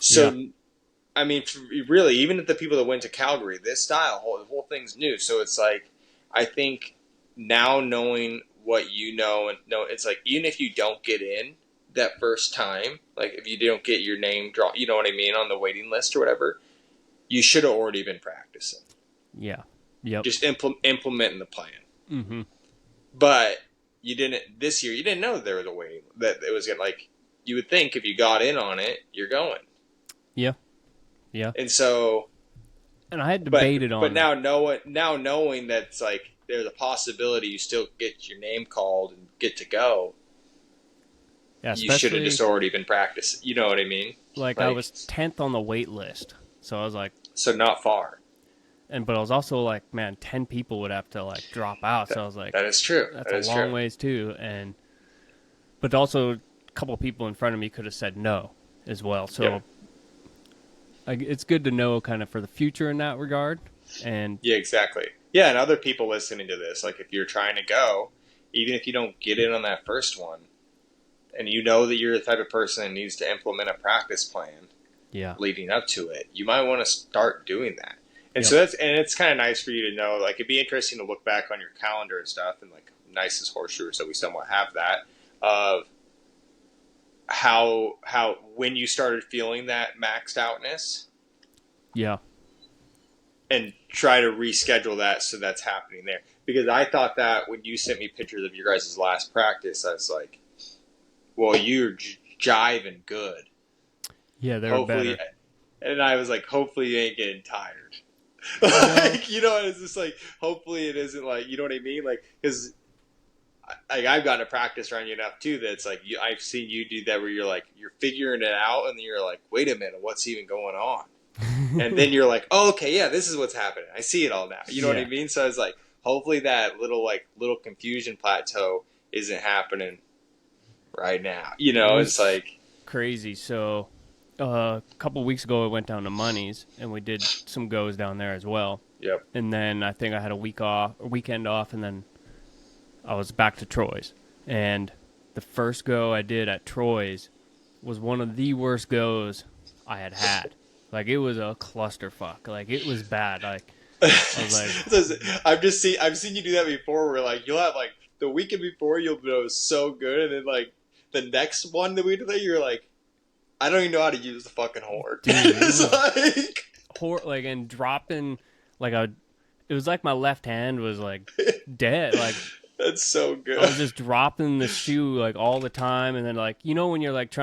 So I mean, really, even if the people that went to Calgary, this style, the whole thing's new. So it's like I think now knowing what you know and know, it's like even if you don't get in that first time, like if you don't get your name drawn, you know what I mean, on the waiting list or whatever, you should have already been practicing. Yeah. Yep. Just implementing the plan. Mm-hmm. But you didn't this year. You didn't know there was a waiting that it was gonna like. You would think if you got in on it, you're going. Yeah. Yeah. And so, And I had debated but now knowing that it's like there's a possibility you still get your name called and get to go. Yeah, You should have just already been practicing. You know what I mean? like I was 10th on the wait list. So I was like, so not far. but I was also like, man, 10 people would have to like drop out. So I was like, That is true. that's a long ways too. But also a couple of people in front of me could have said no as well. So it's good to know kind of for the future in that regard. And yeah, exactly. Yeah, and other people listening to this, like if you're trying to go, even if you don't get in on that first one, and you know that you're the type of person that needs to implement a practice plan leading up to it, you might want to start doing that. And so it's kind of nice for you to know, like it'd be interesting to look back on your calendar and stuff and like nice as horseshoers, so we somewhat have that of how when you started feeling that maxed outness. Yeah. And try to reschedule that so that's happening there. Because I thought that when you sent me pictures of your guys' last practice, I was like, well, you're jiving good. Yeah, they were better. And I was like, hopefully you ain't getting tired. Like, it's just like, hopefully it isn't like, you know what I mean? Like, because I've gotten to practice around you enough too that it's like, I've seen you do that where you're like, you're figuring it out and then you're like, wait a minute, what's even going on? And then you're like, oh, okay, yeah, this is what's happening. I see it all now. You know what I mean? So I was like, hopefully that little confusion plateau isn't happening right now. It's like crazy. So a couple weeks ago, I went down to Money's, and we did some goes down there as well. Yep. And then I think I had a weekend off, and then I was back to Troy's. And the first go I did at Troy's was one of the worst goes I had. Like, it was a clusterfuck. Like, it was bad. Like, I was like, I've seen you do that before, where like you'll have like the weekend before you'll go so good, and then like the next one that we did, you're like, I don't even know how to use the fucking horn. Dude, It's like, and dropping like it was like my left hand was like dead. Like, that's so good. I was just dropping the shoe like all the time, and then like, you know, when you're like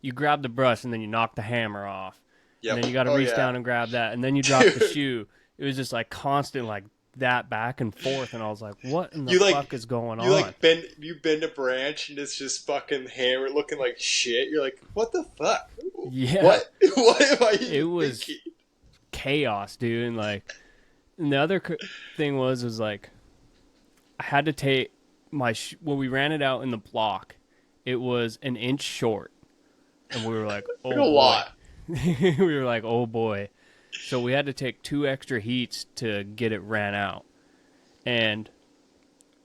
you grab the brush and then you knock the hammer off, Yep. and then you got to reach down and grab that, and then you drop the shoe. It was just like constant like that back and forth, and I was like, what in the fuck is going on? You bend a branch and it's just fucking hammer looking like shit. You're like, what the fuck? Yeah. What am I It was thinking? chaos, dude. And like, and the other thing was like, I had to take when we ran it out in the block, it was an inch short, and we were like, oh a boy. lot. We were like, oh boy. So we had to take 2 extra heats to get it ran out. And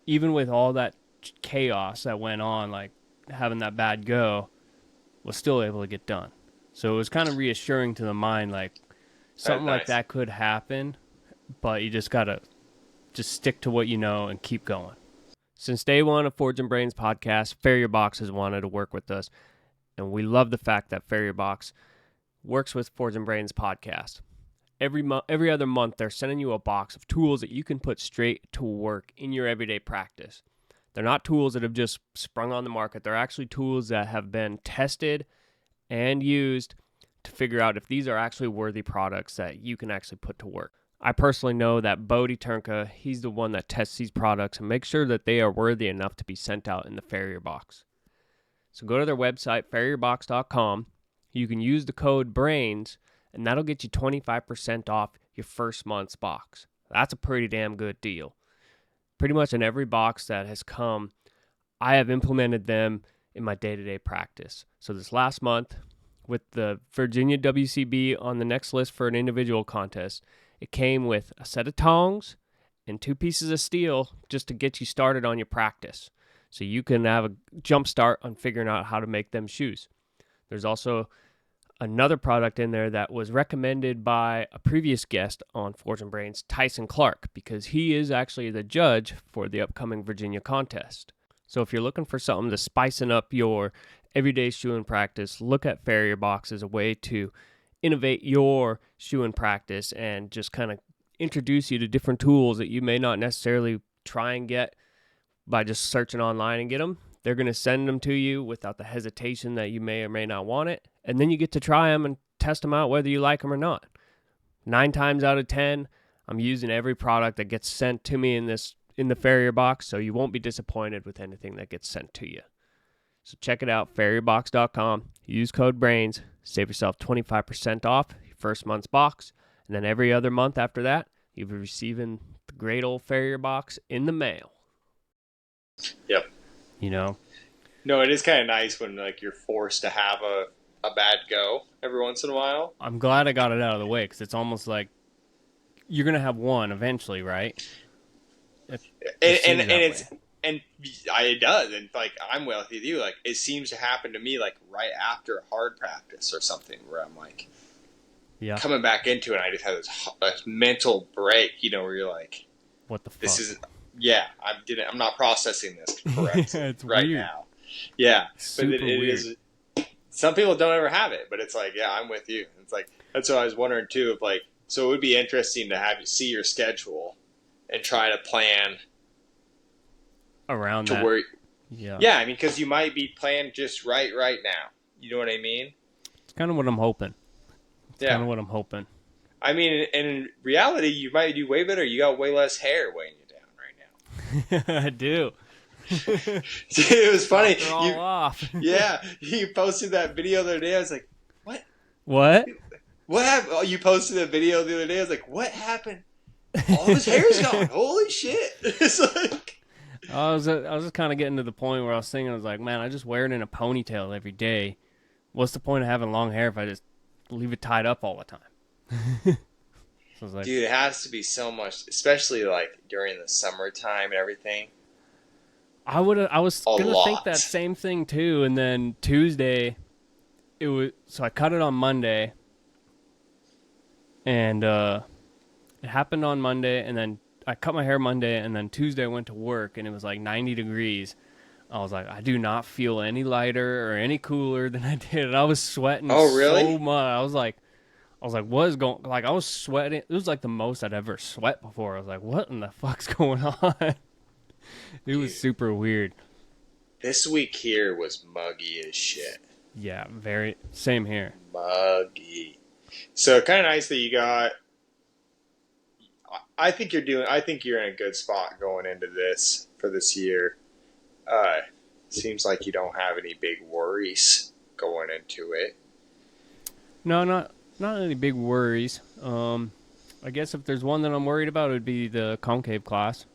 even with all that chaos that went on, like having that bad go, was still able to get done. So it was kind of reassuring to the mind, like something like that could happen, but you just got to just stick to what you know and keep going. Since day one of Forging Brains podcast, Farrier Box has wanted to work with us, and we love the fact that Farrier Box works with Forging Brains podcast. Every other month, they're sending you a box of tools that you can put straight to work in your everyday practice. They're not tools that have just sprung on the market. They're actually tools that have been tested and used to figure out if these are actually worthy products that you can actually put to work. I personally know that Bodie Turnka, he's the one that tests these products and makes sure that they are worthy enough to be sent out in the Farrier Box. So go to their website, farrierbox.com. You can use the code BRAINS, and that'll get you 25% off your first month's box. That's a pretty damn good deal. Pretty much in every box that has come, I have implemented them in my day-to-day practice. So this last month, with the Virginia WCB on the next list for an individual contest, it came with a set of tongs and 2 pieces of steel just to get you started on your practice. So you can have a jump start on figuring out how to make them shoes. There's also another product in there that was recommended by a previous guest on Forging Brains, Tyson Clark, because he is actually the judge for the upcoming Virginia contest. So if you're looking for something to spicing up your everyday shoeing practice, look at Farrier Box as a way to innovate your shoeing practice and just kind of introduce you to different tools that you may not necessarily try and get by just searching online and get them. They're going to send them to you without the hesitation that you may or may not want it. And then you get to try them and test them out whether you like them or not. 9 times out of 10, I'm using every product that gets sent to me in the Farrier Box, so you won't be disappointed with anything that gets sent to you. So check it out, farrierbox.com. Use code BRAINS. Save yourself 25% off your first month's box. And then every other month after that, you'll be receiving the great old Farrier Box in the mail. Yep. You know? No, it is kind of nice when like you're forced to have a bad go every once in a while. I'm glad I got it out of the way, because it's almost like you're going to have one eventually, right? It does, and like I'm with you. Like it seems to happen to me like right after a hard practice or something, where I'm like, coming back into it. And I just had this mental break, you know, where you're like, what the fuck? This is I'm not processing this correctly it's right weird. now. Yeah, Super but it weird. is. Some people don't ever have it, but it's like, yeah, I'm with you. It's like that's what I was wondering too. Of like, so it would be interesting to have you see your schedule and try to plan around to that. where, yeah, I mean, because you might be planned just right now. You know what I mean? It's kind of what I'm hoping. Kind of what I'm hoping. I mean, in reality, you might do way better. You got way less hair weighing you down right now. I do. It was funny. They're all off. Yeah, you posted that video the other day. I was like, what? What happened? Oh, you posted a video the other day. I was like, what happened? All his hair's gone. Holy shit. It's like... I was just kind of getting to the point where I was thinking, I was like, man, I just wear it in a ponytail every day. what's the point of having long hair if I just leave it tied up all the time? So I was like, Dude, it has to be so much, especially like during the summertime and everything. I was A gonna think that lot. same thing too, and then Tuesday it was so I cut it on Monday, and it happened on Monday, and then I cut my hair Monday, and then Tuesday I went to work, and it was like 90 degrees. I was like, I do not feel any lighter or any cooler than I did. And I was sweating Oh, so really? much. I was like, what is going? Like, I was sweating. It was like the most I'd ever sweat before. I was like, what in the fuck's going on? It was Dude, super weird. this week here was muggy as shit. Yeah, very same here. Muggy. So kind of nice that you got. I think you're doing. I think you're in a good spot going into this for this year. Uh, Seems like you don't have any big worries going into it. No, not any big worries. I guess if there's one that I'm worried about, it would be the concave class,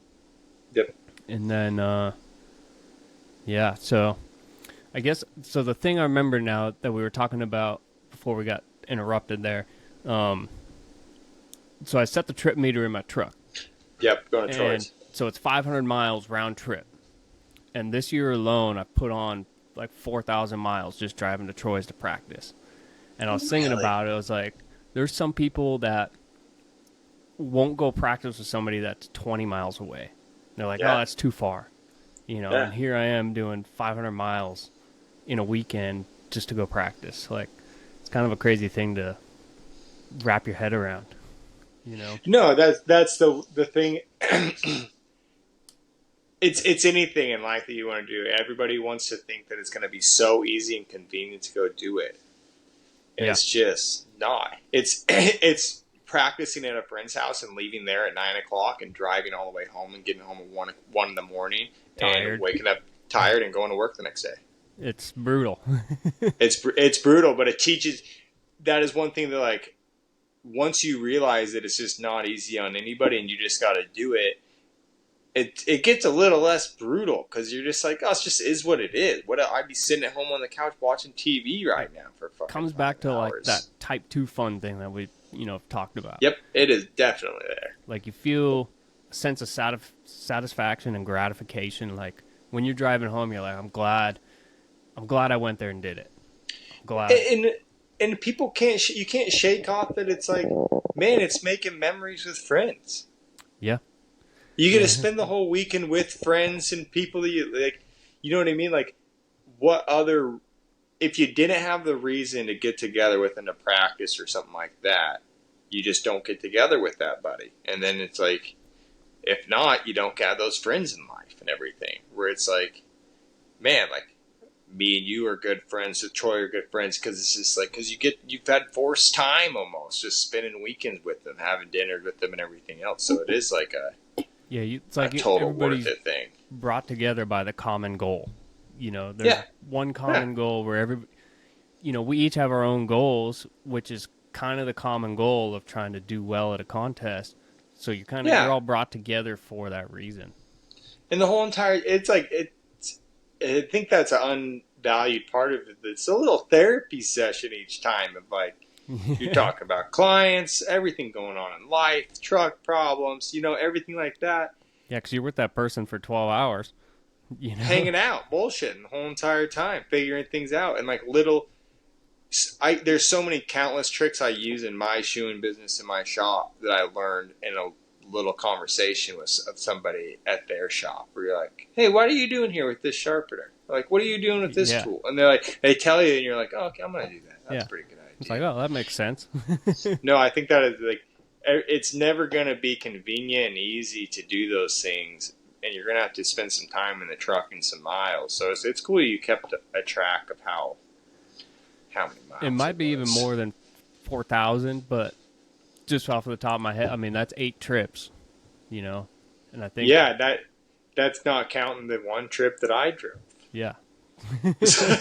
Yep. and then yeah. So I guess so. The thing I remember now that we were talking about before we got interrupted there. So I set the trip meter in my truck, Yep. Going to and Troy's. so it's 500 miles round trip. And this year alone, I put on like 4,000 miles just driving to Troy's to practice. And I was thinking Really? about it. I was like, there's some people that won't go practice with somebody that's 20 miles away. They're like, oh, Yeah. that's too far. Yeah. And here I am doing 500 miles in a weekend just to go practice. Like, it's kind of a crazy thing to wrap your head around, you know? No, that's the thing. It's anything in life that you want to do. Everybody wants to think that it's going to be so easy and convenient to go do it, and Yeah. it's just not. It's practicing at a friend's house and leaving there at 9 o'clock and driving all the way home and getting home at one in the morning and Tired. waking up tired and going to work the next day. It's brutal. It's brutal, but it teaches. That is one thing that like once you realize that it's just not easy on anybody and you just got to do it. It gets a little less brutal because you're just like, oh, it just is what it is. What I'd be sitting at home on the couch watching TV right now for fucking Comes 5 back to like hours. that type 2 fun thing that we, have talked about. Yep, it is definitely there. Like you feel a sense of satisfaction and gratification. Like when you're driving home, you're like, I'm glad I went there and did it. I'm glad. And people can't you can't shake off that it's like, man, it's making memories with friends. Yeah. You get to spend the whole weekend with friends and people that you like. You know what I mean? Like, what other? If you didn't have the reason to get together with them to practice or something like that, you just don't get together with that buddy. And then it's like, if not, you don't have those friends in life and everything. Where it's like, man, like me and you are good friends. With Troy are good friends because it's just like because you've had forced time almost just spending weekends with them, having dinner with them, and everything else. So it is like a It's like total everybody's worth it thing. brought together by the common goal. There's one common goal where we each have our own goals, which is kind of the common goal of trying to do well at a contest. So you're all brought together for that reason. And the whole entire it's like I think that's an unvalued part of it. It's a little therapy session each time of like you're talking about clients, everything going on in life, truck problems, everything like that. Yeah, because you're with that person for 12 hours. Hanging out, bullshitting the whole entire time, figuring things out, and like there's so many countless tricks I use in my shoeing business in my shop that I learned in a little conversation with somebody at their shop. Where you're like, "Hey, what are you doing here with this sharpener? Like, what are you doing with this tool?" And they tell you, and you're like, "Oh, okay, I'm gonna do that. That's a pretty good idea." It's like, oh, that makes sense. No, I think that is like, it's never gonna be convenient and easy to do those things. And you're going to have to spend some time in the truck and some miles. So it's cool you kept a track of how many miles. It might be even more than 4,000, but just off of the top of my head, I mean, that's 8 trips, and I think... Yeah, that's not counting the one trip that I drove. Yeah. So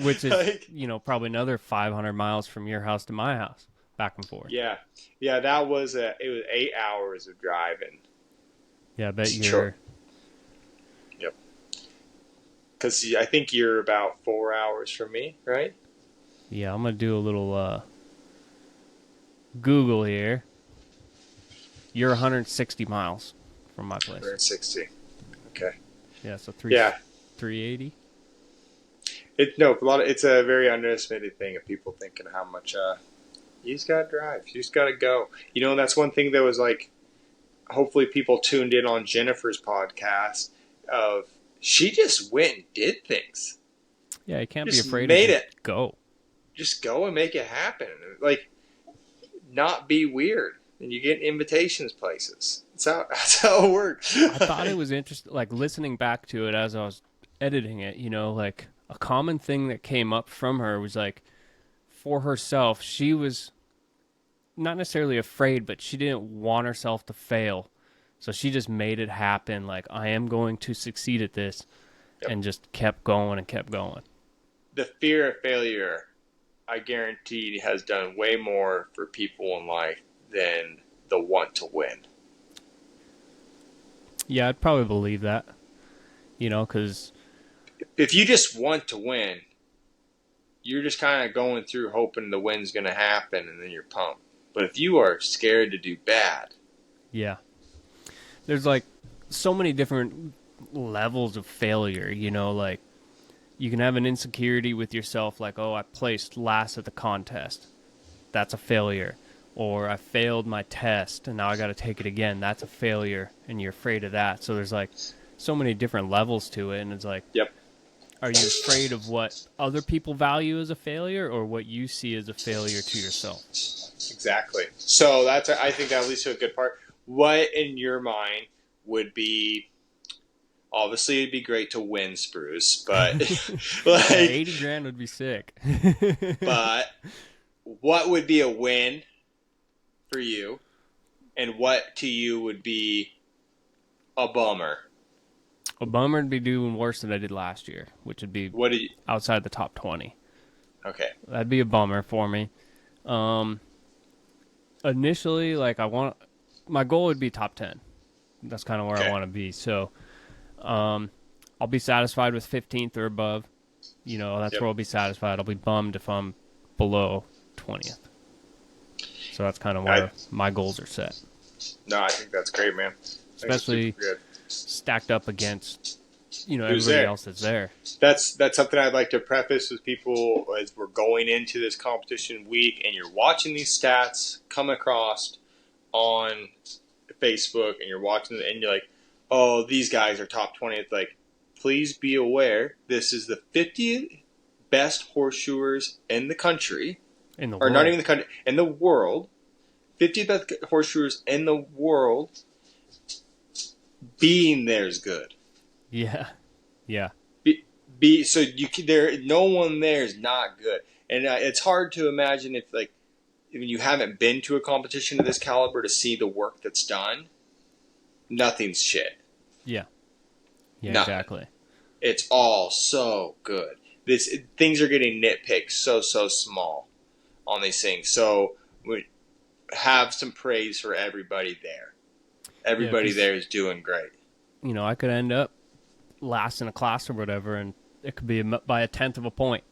Which is, probably another 500 miles from your house to my house, back and forth. Yeah, it was 8 hours of driving. Yeah, I bet you're... Sure. Yep. Because I think you're about 4 hours from me, right? Yeah, I'm gonna do a little Google here. You're 160 miles from my place. 160. Okay. Yeah, so Yeah. 380. It's a very underestimated thing of people thinking how much you just gotta drive, you just gotta go. That's one thing that was like, hopefully people tuned in on Jennifer's podcast of she just went and did things. Yeah, you can't Just be afraid made to it. go. Just go and make it happen. Like, not be weird. And you get invitations places. That's how it works. I thought it was interesting, like listening back to it as I was editing it, like a common thing that came up from her was like, for herself, she was not necessarily afraid, but she didn't want herself to fail. So she just made it happen. Like, I am going to succeed at this. Yep. And just kept going and kept going. The fear of failure, I guarantee, has done way more for people in life than the want to win. Yeah, I'd probably believe that. Because if you just want to win, you're just kind of going through hoping the win's going to happen and then you're pumped. But if you are scared to do bad. Yeah. There's like so many different levels of failure, like you can have an insecurity with yourself, like, oh, I placed last at the contest. That's a failure. Or I failed my test and now I got to take it again. That's a failure. And you're afraid of that. So there's like so many different levels to it. And it's like, yep. Are you afraid of what other people value as a failure or what you see as a failure to yourself? Exactly. So I think that leads to a good part. What in your mind would be, obviously it'd be great to win, Spruce, but like, 80 grand would be sick. But what would be a win for you, and what to you would be a bummer? A bummer would be doing worse than I did last year, which would be outside the top 20. Okay. That'd be a bummer for me. Initially, like, my goal would be top 10. That's kind of where I want to be. So, I'll be satisfied with 15th or above. That's where I'll be satisfied. I'll be bummed if I'm below 20th. So that's kind of where my goals are set. No, I think that's great, man. Especially stacked up against, everybody else that's there. That's something I'd like to preface with people as we're going into this competition week and you're watching these stats come across on Facebook and you're watching it and you're like, oh, these guys are top 20. It's like, please be aware, this is the 50th best horseshoers in the country. Or not even the country, in the world. 50th best horseshoers in the world. Being there is good. Yeah. Yeah. So no one there is not good. And it's hard to imagine if you haven't been to a competition of this caliber to see the work that's done, nothing's shit. Yeah. Yeah, Nothing. Exactly. It's all so good. Things are getting nitpicked so small on these things. So we have some praise for everybody there. Everybody there is doing great. I could end up last in a class or whatever, and it could be by a tenth of a point,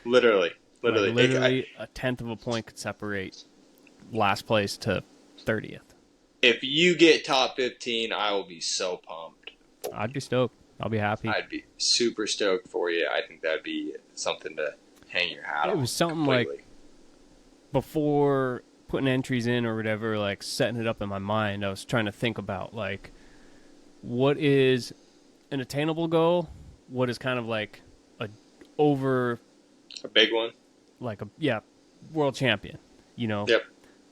Literally. A tenth of a point could separate last place to 30th. If you get top 15, I will be so pumped. I'd be stoked. I'll be happy. I'd be super stoked for you. I think that'd be something to hang your hat on. It was something completely. Like before putting entries in or whatever, like setting it up in my mind, I was trying to think about like what is an attainable goal, what is kind of like a big one, like world champion, Yep.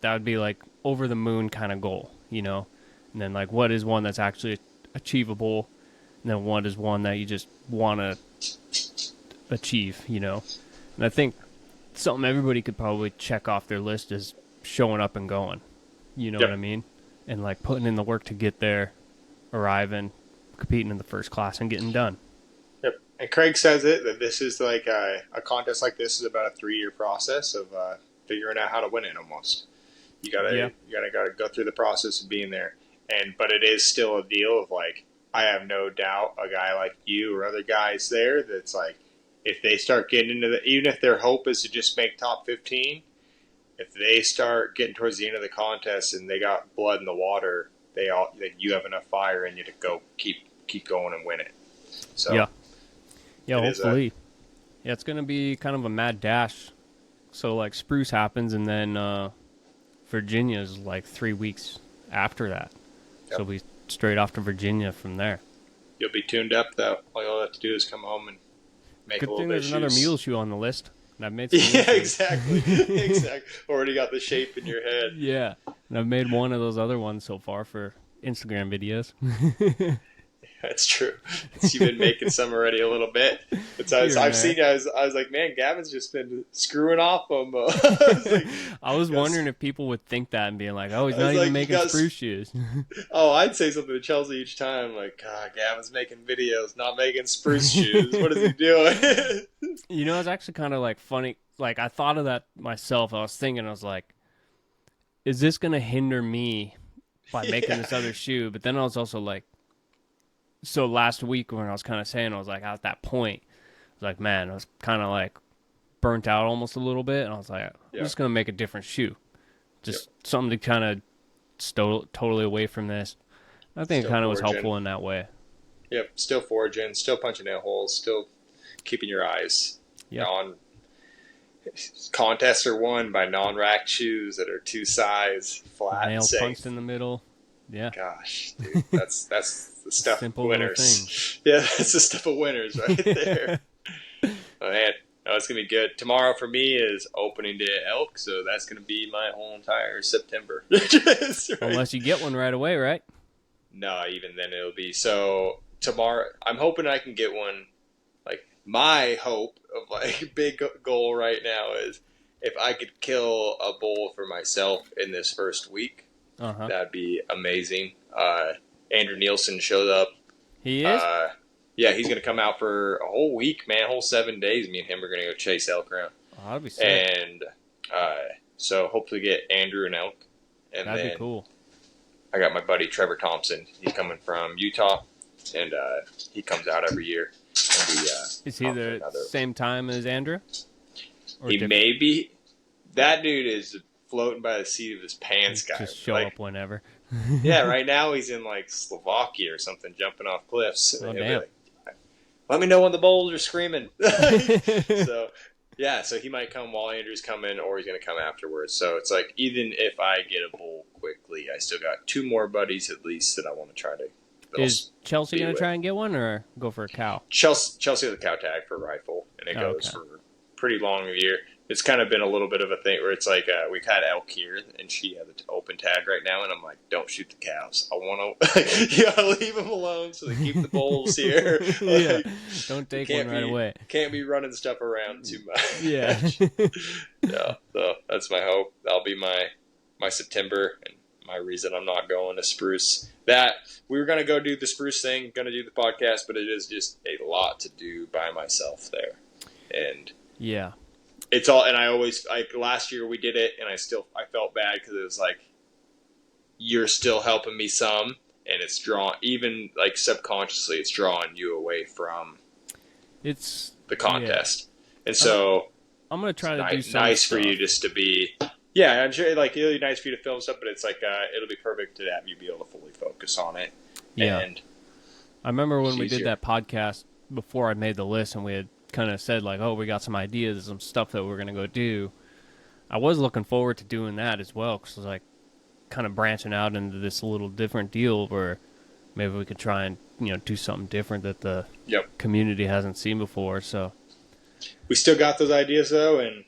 That would be like over the moon kind of goal, and then like what is one that's actually achievable, and then what is one that you just want to achieve, and I think something everybody could probably check off their list is showing up and going, Yep. what I mean, and like putting in the work to get there, arriving, competing in the first class and getting done. Yep. And Craig says that this is like a contest like this is about a 3-year process of figuring out how to win it. Almost, you gotta go through the process of being there. But it is still a deal of like, I have no doubt a guy like you or other guys there that's like, if they start getting into even if their hope is to just make top 15, if they start getting towards the end of the contest and they got blood in the water, you have enough fire in you to go keep going and win it. So yeah, hopefully. Yeah, it's gonna be kind of a mad dash. So like Spruce happens, and then Virginia's like 3 weeks after that. Yep. So we straight off to Virginia from there. You'll be tuned up though. All you'll have to do is come home and make Good a little thing bit there's of another shoes. mule shoe on the list. And I've made some Yeah, exactly. Already got the shape in your head. Yeah, and I've made one of those other ones so far for Instagram videos. That's true. You've been making some already a little bit. I've seen. I was like, man, Gavin's just been screwing off them. I was wondering if people would think that and being like, "Oh, he's not even making spruce shoes." Oh, I'd say something to Chelsea each time, like, God, Gavin's making videos, not making spruce shoes. What is he doing? You know, it's actually kind of like funny. Like I thought of that myself. I was thinking, I was like, "Is this going to hinder me by making this other shoe?" But then I was also like. So last week when I was kind of saying, I was like at that point, I was like, man, I was kind of like burnt out almost a little bit. And I was like, I'm just going to make a different shoe. Just something to kind of totally away from this. I think it kind of was helpful in that way. Yep. Still foraging, still punching nail holes, still keeping your eyes on. Contests are won by non-racked shoes that are 2 size, flat, nail safe. punched in the middle. Yeah. Gosh, dude, that's the stuff Simple of winners. Yeah, that's the stuff of winners right there. Oh, man, it's gonna be good. Tomorrow for me is opening day at elk, so that's gonna be my whole entire September. Right. Unless you get one right away, right? No, even then it'll be so. Tomorrow, I'm hoping I can get one. Like my hope of like big goal right now is if I could kill a bull for myself in this first week. That'd be amazing. Andrew Nielsen showed up. He is? Yeah, he's going to come out for a whole week, man, a whole 7 days. Me and him are going to go chase elk around. Oh, that'd be sick. And so hopefully get Andrew an elk. And that'd be cool. I got my buddy Trevor Thompson. He's coming from Utah, and he comes out every year. Is he the same time as Andrew? Or he may be. That dude is floating by the seat of his pants, guy. Just show up whenever. Yeah, right now he's in like Slovakia or something, jumping off cliffs. Oh, damn. Like, let me know when the bulls are screaming. So he might come while Andrew's coming, or he's going to come afterwards. So it's like, even if I get a bull quickly, I still got 2 more buddies at least that I want to try to. Is Chelsea going to try and get one, or go for a cow? Chelsea has a cow tag for a rifle, and it goes for pretty long a year. It's kind of been a little bit of a thing where it's like we've had elk here, and she has an open tag right now, and I'm like, don't shoot the cows. I want to, you gotta leave them alone so they keep the bulls here. Yeah, don't take one right away. Can't be running stuff around too much. Yeah. Yeah, so that's my hope. That'll be my September, and my reason I'm not going to Spruce. That we were gonna go do the Spruce thing, gonna do the podcast, but it is just a lot to do by myself there, and yeah. It's all, and I always, like, last year we did it, and I felt bad because it was like, you're still helping me some, and it's even, like, subconsciously, it's drawing you away from the contest. Yeah. And so, I'm going to try to do something nice for you just to be, yeah, I'm sure, like, it'll be nice for you to film stuff, but it's like, it'll be perfect to have you be able to fully focus on it. Yeah. And I remember when we did that podcast before I made the list, and we had kind of said like, oh, we got some ideas, some stuff that we're going to go do. I was looking forward to doing that as well, because I was like kind of branching out into this little different deal where maybe we could try and, do something different that the community hasn't seen before. So we still got those ideas though, and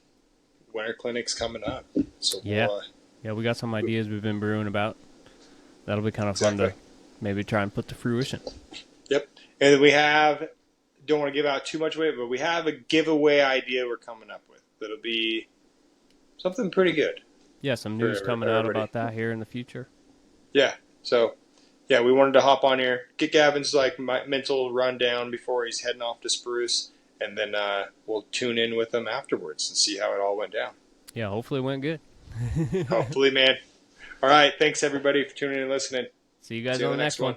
winter clinic's coming up. So we got some ideas we've been brewing about. That'll be kind of fun to maybe try and put to fruition. Yep. And then we have, don't want to give out too much away, but we have a giveaway idea we're coming up with. That'll be something pretty good. Yeah, some news coming out about that here in the future. Yeah. So, yeah, we wanted to hop on here, get Gavin's mental rundown before he's heading off to Spruce, and then we'll tune in with him afterwards and see how it all went down. Yeah, hopefully it went good. Hopefully, man. All right, thanks everybody for tuning in and listening. See you guys on the next one.